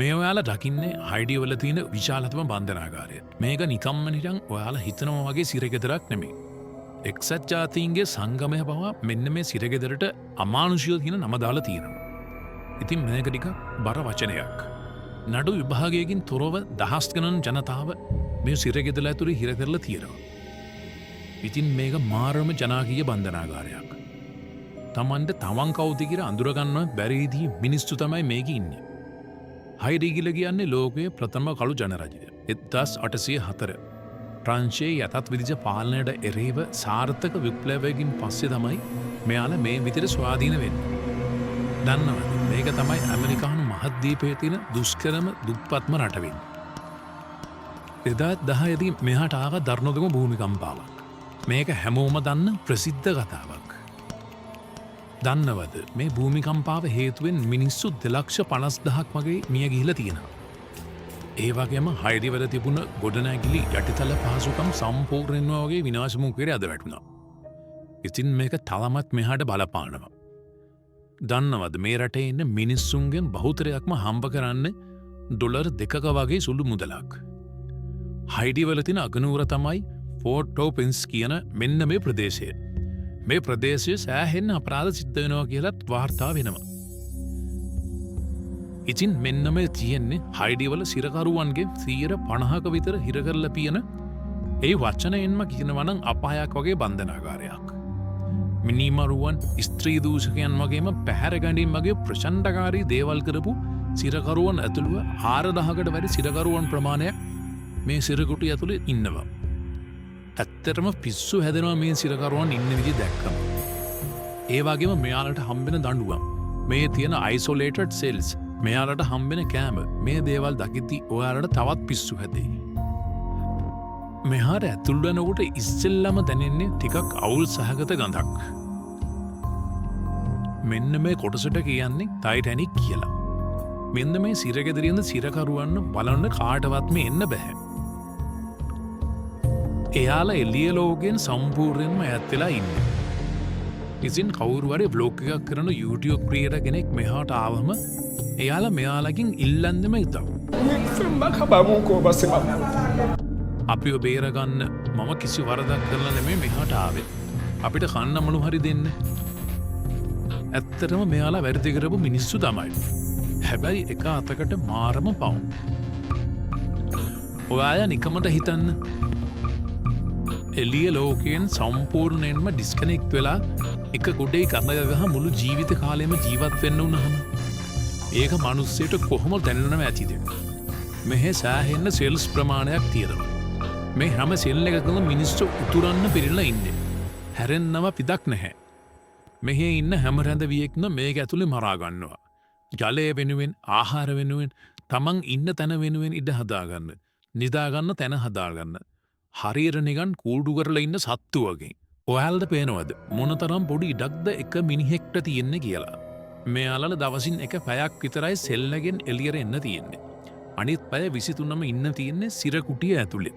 මේ ඔයාලා දකින්නේ හයිඩි වල තියෙන විශාලතම බන්ධනාගාරය. මේක නිකම්ම නිකන් ඔයාලා හිතනවා වගේ සිරගෙදරක් නෙමෙයි. එක්සත් ජාතීන්ගේ සංගමය පවා මෙන්න මේ සිරගෙදරට අමානුෂිකව තියෙන නම දාලා තියෙනවා. ඉතින් මේක ටිකක් බර වචනයක්. නඩු විභාගයකින් තොරව දහස් ගණන් ජනතාව මේ සිරගෙදර ඇතුලේ හිර කරලා තියෙනවා. ඉතින් මේක මාරම ජනාකීය බන්ධනාගාරයක්. තමන්ට තමන් කවුද කියලා අඳුරගන්න බැරිදී මිනිස්සු තමයි මේකේ ඉන්නේ. හයිඩි කියලා කියන්නේ ලෝකයේ ප්‍රථම කළු ජනරජය. 1804 ප්‍රංශයේ යටත් විදිහට පාලනයට එරෙහිව සාර්ථක විප්ලවයකින් පස්සේ තමයි මෙයාලා මේ විදිහට ස්වාධීන වෙන්නේ. දන්නවද? මේක තමයි ඇමරිකානු මහද්වීපයේ තියෙන දුෂ්කරම දුප්පත්ම රට වෙන්නේ. 2010 දී මෙහාට ආව දරුණුතම භූමිකම්පාවක්. මේක හැමෝම දන්න ප්‍රසිද්ධ කතාවක්. දන්නවද මේ භූමිකම්පාව හේතුවෙන් මිනිස්සු 2,50,000ක් වගේ මිය ගිහිලා තියෙනවා. ඒ වගේම හයිඩිවල තිබුණ ගොඩනැගිලි යටිතල පහසුකම් සම්පූර්ණයෙන්ම වගේ විනාශ මුඛයට අද වැටුණා. ඉතින් මේක තවමත් මෙහාට බලපානවා. දන්නවද මේ රටේ ඉන්න මිනිස්සුන්ගෙන් බහුතරයක්ම හම්බ කරන්නේ ඩොලර් 2ක වගේ සුළු මුදලක්. හයිඩිවල තියෙන අගනුවර තමයි ෆෝර්ට් ඕ පින්ස් කියන මෙන්න මේ ප්‍රදේශය. මේ ප්‍රදේශය සෑහෙන්න අපරාධ සිද්ධ වෙනවා කියලත් වාර්තා වෙනවා. ඉතින් මෙන්න මේ තියෙන්නේ හයිඩිවල සිරකරුවන්ගේ 50% විතර හිර කරලා පියන ඒ වචනයෙන්ම කියනවනම් අපායක් වගේ බන්ධනාගාරයක්. මිනිමරුවන් ස්ත්‍රී දූෂකයන් වගේම පැහැර ගැනීම වගේ ප්‍රචණ්ඩකාරී දේවල් කරපු සිරකරුවන් ඇතුළුව 4,000කට වැඩි සිරකරුවන් ප්‍රමාණයක් මේ සිරකුටි ඇතුළේ ඉන්නවා. ඇත්තටම පිස්සු හැදෙනවා මේ සිරකරුවන් ඉන්න විදිහ දැක්කම. ඒ වගේම මෙයාලට හම්බෙන දඬුවම්, මේ තියෙන isolated cells, මෙයාලට හම්බෙන කෑම, මේ දේවල් දකිද්දී ඔයාලට තවත් පිස්සු හැදෙයි. මෙහාට ඇතුල් වෙනකොට ඉස්සෙල්ලම දැනෙන්නේ ටිකක් අවුල් සහගත ගඳක්. මෙන්න මේ කොටසට කියන්නේ ටයිටැනික් කියලා. මෙන්න මේ සිරගෙදරින්ද සිරකරුවන්න බලන්න කාටවත්ම එන්න බෑ. එයාලා එළිය ලෝකයෙන් සම්පූර්ණයෙන්ම ඈත් වෙලා ඉන්නේ. ඉතින් කවුරු හරි බ්ලොග් එකක් කරන YouTube ක්‍රියේටර් කෙනෙක් මෙහාට ආවම එයාලා මෙයාලකින් ඉල්ලන්නෙම ඉතින් අපිව බේරගන්න මම කිසි වරදක් කරලා නෙමෙයි මෙහාට ආවේ. අපිට කන්න මොනු හරි දෙන්න. ඇත්තටම මෙයාලා වැරදි කරපු මිනිස්සු තමයි. හැබැයි එක අතකට මාරම පව්. ඔයාලා නිකමට හිතන්න. එළිය ලෝකයෙන් සම්පූර්ණයෙන්ම ඩිස්කනෙක්ට් වෙලා එක ගොඩේ කඳක ගහ මුළු ජීවිත කාලෙම ජීවත් වෙන්න උනහම ඒක මිනිස්සෙට කොහොම දැනෙන්නව ඇතිද? මෙහි සෑහෙන්න සෙල්ස් ප්‍රමාණයක් තියෙනවා. මේ හැම සෙල් එකකම මිනිස්සු උතුරන්න පිරিলা ඉන්නේ. හැරෙන්නව පිටක් නැහැ. මෙහි ඉන්න හැම රැඳවියෙක්ම මේක ඇතුලේ මරා ගන්නවා. ජලය වෙනුවෙන්, ආහාර වෙනුවෙන්, තමන් ඉන්න තැන වෙනුවෙන් ඉඩ හදාගන්න, නිදාගන්න තැන හදාගන්න. හරියට නිකන් කූඩු කරලා ඉන්න සත්තු වගේ. ඔයාලට පේනවද මොනතරම් පොඩි ඉඩක්ද එක මිනිහෙක්ට තියෙන්නේ කියලා? මෙයාලට දවසින් එක පැයක් විතරයි සෙල් එකෙන් එළියට එන්න තියෙන්නේ. අනිත් පැය 23ම ඉන්න තියෙන්නේ සිර කුටිය ඇතුලේ.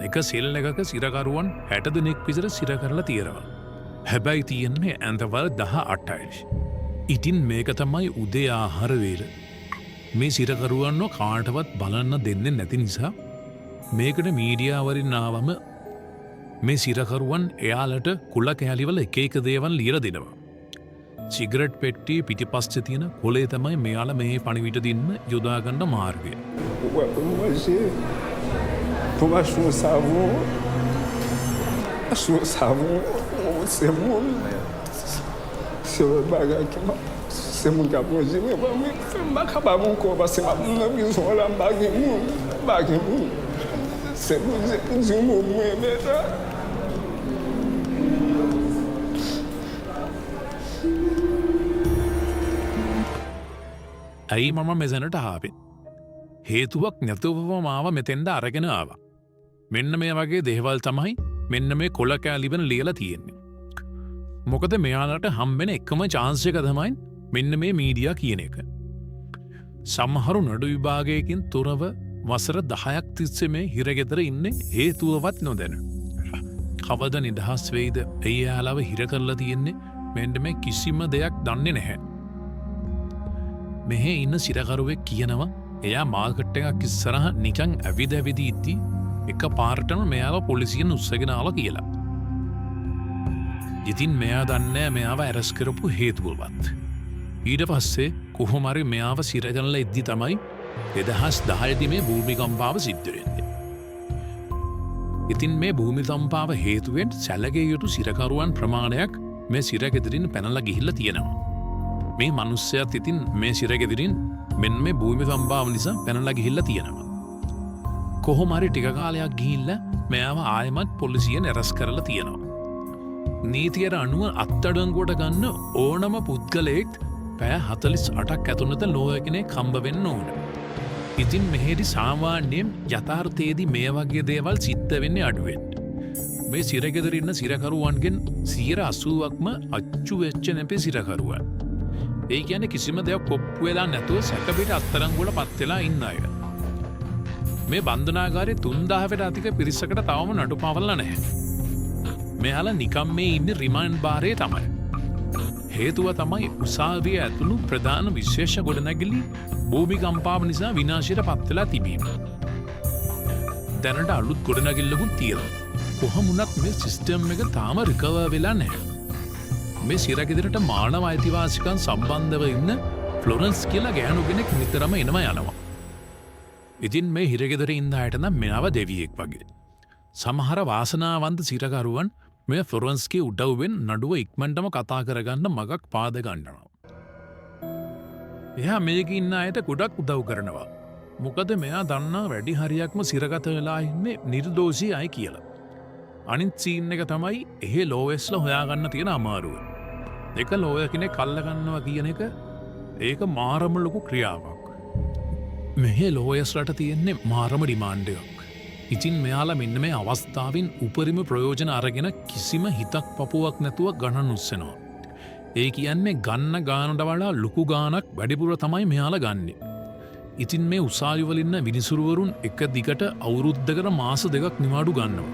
එක සෙල් එකක සිරකරුවන් 60 දෙනෙක් විතර සිර කරලා තියෙනවා. හැබැයි තියෙන්නේ ඇඳවල් 18යි. ඉතින් මේක තමයි උදේ ආහාර වේල. මේ සිරකරුවන්ව කාටවත් බලන්න දෙන්නේ නැති නිසා මේකට මීඩියා වරින් ආවම මේ සිරකරුවන් එයාලට කුල කෑලිවල එක එක දේවල් ලියලා දෙනවා. සිගරට් පෙට්ටි පිටිපස්සේ තියෙන කොලේ තමයි මෙයාලා මේ පණිවිඩ දෙන්න යොදා ගන්න මාර්ගය. Pour acheter un savon, c'est mon bagage qui m'a. C'est mon capot, je ne sais pas mon corps, parce que ma maison là, bague, c'est mon mais ඇයි මම මෙසැනට ආවේ? හේතුවක් නැතුවම මාව මෙතෙන්ට අරගෙන ආවා. මෙන්න මේ වගේ දේවල් තමයි මෙන්න මේ කොල කෑලිවන ලියලා තියෙන්නේ. මොකද මෙයාලට හම්බෙන එකම chance එක තමයි මෙන්න මේ මීඩියා කියන එක. සමහරු නඩු විභාගයකින් තොරව වසර 10ක් තිස්සේ මේ හිරගෙදර ඉන්නේ හේතුවවත් නොදැන. කවද නිදහස් වෙයිද? එයාලව හිර කරලා තියෙන්නේ මෙන්න මේ කිසිම දෙයක් දන්නේ නැහැ. මෙහි ඉන්න සිරකරුවෙක් කියනවා එයා මාර්කට් එකක් ඉස්සරහ නිකන් ඇවිද ඇවිද ඉද්දි එක පාරටම මෙයාව පොලිසියෙන් උස්සගෙන ආලා කියලා. ඉතින් මෙයා දන්නේ මෙයාව ඇරස් කරපු හේතුවවත්. ඊට පස්සේ කොහොම හරි මෙයාව සිරගනලා ඉද්දි තමයි 2010 දී මේ භූමිකම්පාව සිද්ධ වෙන්නේ. ඉතින් මේ භූමිකම්පාව හේතුවෙන් සැලකිය යුතු සිරකරුවන් ප්‍රමාණයක් මේ සිරගෙදරින් පැනලා ගිහිල්ලා තියෙනවා. මේ මිනිස්සයාත් ඉතින් මේ සිරගෙදරින් මෙන්න මේ භූමිකම්පාව නිසා පැනලා ගිහිල්ලා තියෙනවා. කොහොම හරි ටික කාලයක් ගිහිල්ලා මෙයාව ආයෙමත් පොලිසියෙන් ඇරස් කරලා තියෙනවා. නීතියට අනුව අත්අඩංගුවට ගන්න ඕනම පුද්ගලයෙක් පැය 48ක් ඇතුළත ලෝය කෙනෙක් හම්බ වෙන්න ඕන. ඉතින් මෙහෙදි සාමාන්‍යයෙන් යථාර්ථයේදී මේ වගේ දේවල් සිද්ධ වෙන්නේ අඩුවෙන්. මේ සිරගෙදර ඉන්න සිරකරුවන්ගෙන් 80%ක්ම අච්චු වෙච්ච නැපේ සිරකරුවන්. ඒ කියන්නේ කිසිම දෙයක් කොප්පු වෙලා නැතුව සැකපිට අත්අඩංගුවට පත් වෙලා ඉන්න අය. මේ බන්ධනාගාරයේ 3000කට අධික පිරිසකට තවම නඩු පවරලා නැහැ. මෙයාලා නිකම් මේ ඉන්නේ රිමාන්ඩ් බාරේ තමයි. හේතුව තමයි උසාවිය ඇතුළු ප්‍රධාන විශේෂ ගොඩනැගිලි භූමිකම්පාව නිසා විනාශයට පත් වෙලා තිබීම. දැනට අලුත් ගොඩනැගිල්ලකුත් තියෙනවා. කොහොම වුණත් මේ සිස්ටම් එක තාම රිකවර් වෙලා නැහැ. මේ සිරගෙදරට මානව අයිතිවාසිකම් සම්බන්ධව ඉන්න ෆ්ලොරන්ස් කියලා ගෑනු කෙනෙක් නිතරම එනවා යනවා. ඉතින් මේ හිරගෙදර ඉන්න අයට නම් මෙයාව දෙවියෙක් වගේ. සමහර වාසනාවන්ත සිරකරුවන් මේ ෆ්ලොරන්ස්ගේ උදව්වෙන් නඩුව ඉක්මනටම කතා කරගන්න මගක් පාද ගන්නවා. එයා මේක ඉන්න අයට ගොඩක් උදව් කරනවා. මොකද මෙයා දන්නා වැඩි හරියක්ම සිරගත වෙලා ඉන්නේ නිර්දෝෂී අය කියලා. අනිත් සීන් එක තමයි එහෙ ලෝවෙස්ලා හොයාගන්න තියෙන අමාරුව. එක ලෝය කෙනෙක් අල්ලගන්නවා කියන එක ඒක මාරම ලොකු ක්‍රියාවක්. මෙහෙ ලෝයස්ලට තියෙන්නේ මාරම ඩිමාන්ඩ් එකක්. ඉතින් මෙයාලා මෙන්න මේ අවස්ථාවෙන් උපරිම ප්‍රයෝජන අරගෙන කිසිම හිතක් පපුවක් නැතුව ගණන් උස්සනවා. ඒ කියන්නේ ගන්න ගානට වඩා ලොකු ගානක් වැඩිපුර තමයි මෙයාලා ගන්නෙ. ඉතින් මේ උසාවිවල ඉන්න විනිසුරුවරුන් එක දිගට අවුරුද්දකට මාස 2ක් නිවාඩු ගන්නවා.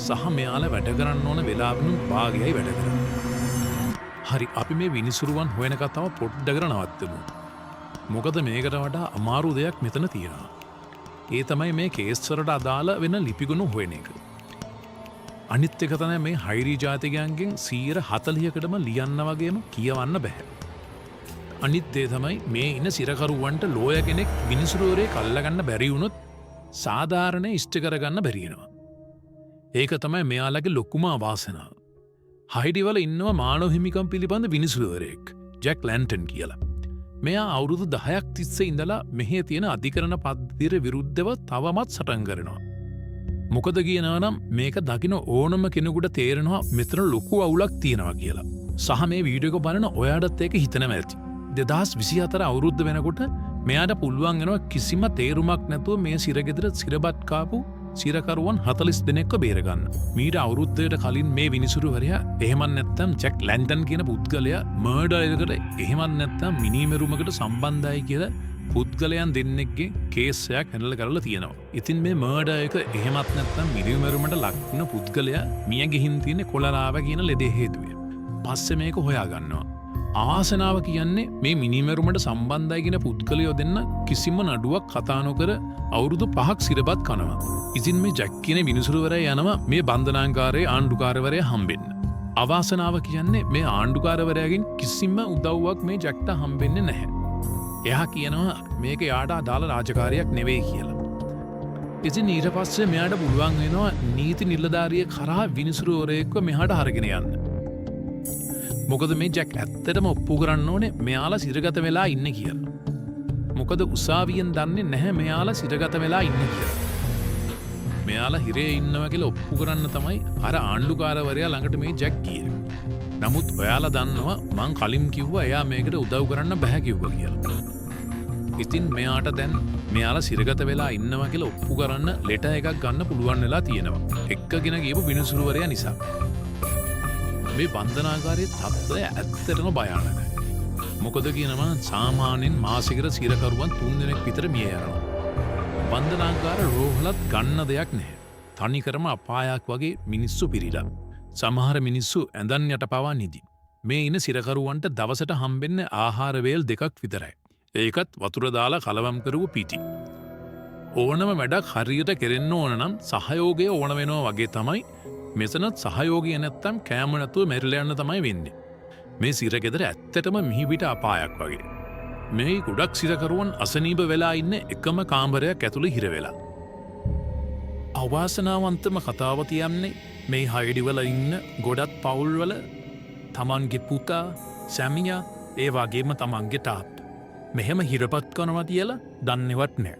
සහ මෙයාලා වැඩ කරන්න ඕන වෙලාවෙනුත් භාගයයි වැඩ කරන්නේ. හරි අපි මේ විනිසුරුවන් හොයන කතාව පොඩ්ඩකට නවත්තමු. මොකද මේකට වඩා අමාරු දෙයක් මෙතන තියෙනවා. ඒ තමයි මේ කේස්වලට අදාළ වෙන ලිපිගුණු හොයන එක. අනිත් එක තමයි මේ හයිරි ජාතිකයන්ගෙන් 40%කටම ලියන්න වගේම කියවන්න බෑ. අනිත් දේ තමයි මේ ඉන්න සිරකරුවන්ට ලෝය කෙනෙක් විනිසුරුවරේ කල්ලගන්න බැරි වුණොත් සාධාරණ ඉෂ්ට කරගන්න බැරි වෙනවා. ඒක තමයි මෙයාලගේ ලොකුම අවාසනාව. හයිඩිවල ඉන්නවා මානව හිමිකම් පිළිබඳ විනිසුරුවරයෙක් ජැක් ලැන්ටන් කියලා. මෙයා අවුරුදු 10ක් තිස්සේ ඉඳලා මෙහි තියෙන අධිකරණ පද්ධතියට විරුද්ධව තවමත් සටන් කරනවා. මොකද කියනවා නම් මේක දකින ඕනම කෙනෙකුට තේරෙනවා මෙතන ලොකු අවුලක් තියෙනවා කියලා. සහ මේ වීඩියෝ එක බලන ඔයාටත් ඒක හිතෙනවා ඇති. 2024 අවුරුද්ද වෙනකොට මෙයාට පුළුවන් වෙනවා කිසිම තේරුමක් නැතුව මේ සිරගෙදර සිරබත් කාපු සිරකරුවන් 40 දෙනෙක්ව බේරගන්න. මීට අවුරුද්දකට කලින් මේ විනිසුරුවරයා එහෙමත් නැත්නම් ජැක් ලැන්ටන් කියන පුද්ගලයා මර්ඩර් එකකට එහෙමත් නැත්නම් මිනිමෙරුමකට සම්බන්ධයි කියලා පුද්ගලයන් දෙන්නෙක්ගේ කේස් එකක් හැන්ඩල් කරලා තියෙනවා. ඉතින් මේ මර්ඩර් එක එහෙමත් නැත්නම් මිනිමෙරුමට ලක් වුණ පුද්ගලයා මිය ගිහින් තියෙන කොලරාව කියන ලෙඩේ හේතුවෙන්. පස්සේ මේක හොයා ගන්නවා. ආසනාව කියන්නේ මේ මිනිමෙරුමට සම්බන්ධයි කියන පුද්ගලයෝ දෙන්න කිසිම නඩුවක් කතා නොකර අවුරුදු 5ක් සිරබත් කනවා. ඉතින් මේ ජැක් කියන විනිසුරුවරයා යනවා මේ බන්ධනාගාරයේ ආණ්ඩුකාරවරයා හම්බෙන්න. අවාසනාව කියන්නේ මේ ආණ්ඩුකාරවරයාගෙන් කිසිම උදව්වක් මේ ජැක්ට හම්බෙන්නේ නැහැ. එයා කියනවා මේක යාට අදාළ රාජකාරියක් නෙවෙයි කියලා. ඉතින් ඊට පස්සේ මෙයාට පුළුවන් වෙනවා නීති නිලධාරියෙක් කරා විනිසුරුවරයෙක්ව මෙහාට අරගෙන යන්න. මොකද මේ ජැක් ඇත්තටම ඔප්පු කරන්න ඕනේ මෙයාලා සිරගත වෙලා ඉන්න කියලා. මොකද උසාවියෙන් දන්නේ නැහැ මෙයාලා සිරගත වෙලා ඉන්න කියලා. මෙයාලා හිරේ ඉන්නවා කියලා ඔප්පු කරන්න තමයි අර ආණ්ඩුකාරවරයා ළඟට මේ ජැක් ගියේ. නමුත් ඔයාලා දන්නවා මං කලින් කිව්වා එයා මේකට උදව් කරන්න බෑ කිව්වා කියලා. ඉතින් මෙයාට දැන් මෙයාලා සිරගත වෙලා ඉන්නවා කියලා ඔප්පු කරන්න ලෙටර් එකක් ගන්න පුළුවන් වෙලා තියෙනවා. එක්කගෙන ගියපු විනිසුරුවරයා නිසා. මේ බන්ධනාගාරයේ තත්ත්වය ඇත්තටම භයානකයි. මොකද කියනවා සාමාන්‍යයෙන් මාසිකට සිරකරුවන් 3 දෙනෙක් විතර මිය යනවා. බන්ධනාගාර රෝහලත් ගන්න දෙයක් නැහැ. තනිකරම අපායක් වගේ මිනිස්සු පිරීලා. සමහර මිනිස්සු ඇඳන් යට පවා නිදි. මේ ඉන්න සිරකරුවන්ට දවසට හම්බෙන්නේ ආහාර වේල් 2ක් විතරයි. ඒකත් වතුර දාලා කලවම් කරපු පිටි. ඕනම වැඩක් හරියට කෙරෙන්න ඕන නම් සහයෝගය ඕන වෙනවා වගේ තමයි මෙතනත් සහයෝගය නැත්තම් කෑම නැතුව මැරිලා යන්න තමයි වෙන්නේ. මේ සිරගෙදර ඇත්තටම මිහිපිට අපායක් වගේ. මේ ගොඩක් සිරකරුවන් අසනීප වෙලා ඉන්න එකම කාමරයක් ඇතුළේ හිර වෙලා. අවාසනාවන්තම කතාව තියන්නේ මේ හයිඩිවල ඉන්න ගොඩත් පවුල්වල තමන්ගේ පුතා සැමියා ඒ වගේම තමන්ගේ තාත් මෙහෙම හිරපත් කනවා කියලා දන්නෙවත් නෑ.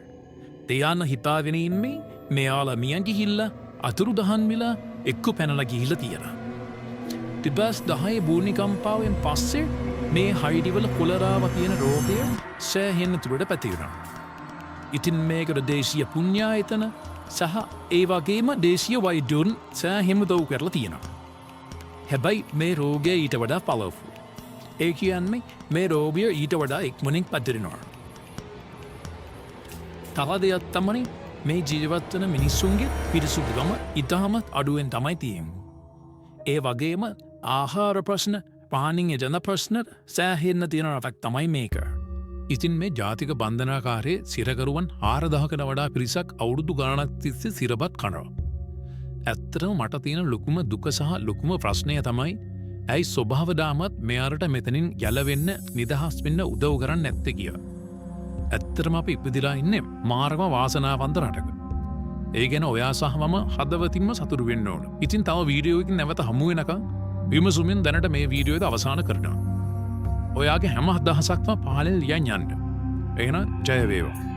දෙයාන හිතාගෙන ඉන්නේ මෙයාලා මියන් ගිහිල්ල අතුරු දහන් වෙලා එක්කු පැනල ගිහිල්ල තියෙන. තිබස් 10 භූමිකම්පාවෙන් පස්සේ මේ හයිඩිවල කොලරාව තියෙන රෝගය සෑහෙන්න තුරට පැතිවෙනවා. ඉතින් මේකට දේශීය පුණ්‍යායතන සහ ඒ වගේම දේශීය වෛද්‍යවරුන් සෑහෙම දව් කරලා තියෙනවා. හැබැයි මේ රෝගය ඊට වඩා පවර්ෆුල්. ඒ කියන්නේ මේ රෝගය ඊට වඩා ඉක්මනින් පැතිරෙනවා. තව දෙයක් තමයි මේ ජීවත්වන මිනිස්සුන්ගේ පිරිසුදුකම ඉතාමත් අඩුවෙන් තමයි තියෙන්නේ. ඒ වගේම ආහාර ප්‍රශ්න පානින් එජන ප්‍රශ්න සෑහෙන්න තියෙන රටක් තමයි මේක. ඉතින් මේ ජාතික බන්ධනාකාරයේ සිරකරුවන් 4000කට වඩා පිරිසක් අවුරුදු ගණනක් තිස්සේ සිරපත් කනවා. ඇත්තටම මට තියෙන ලොකුම දුක සහ ලොකුම ප්‍රශ්නය තමයි ඇයි ස්වභාවදාමත් මෙයාට මෙතනින් යලවෙන්න නිදහස් වෙන්න උදව් කරන්න නැත්තේ කියලා. ඇත්තටම අපි ඉපදිලා ඉන්නේ මාරම වාසනාවන්ත රටක. ඒ ගැන ඔයා සහ මම හදවතින්ම සතුටු වෙන්න ඕන. ඉතින් තව වීඩියෝකින් නැවත හමු වෙනකම් විමසුමින් දැනට මේ වීඩියෝ එක අවසන් කරනවා. ඔයාගේ හැම අදහසක්ම පහලින් ලියන් යන්න. එහෙනම් ජය වේවා.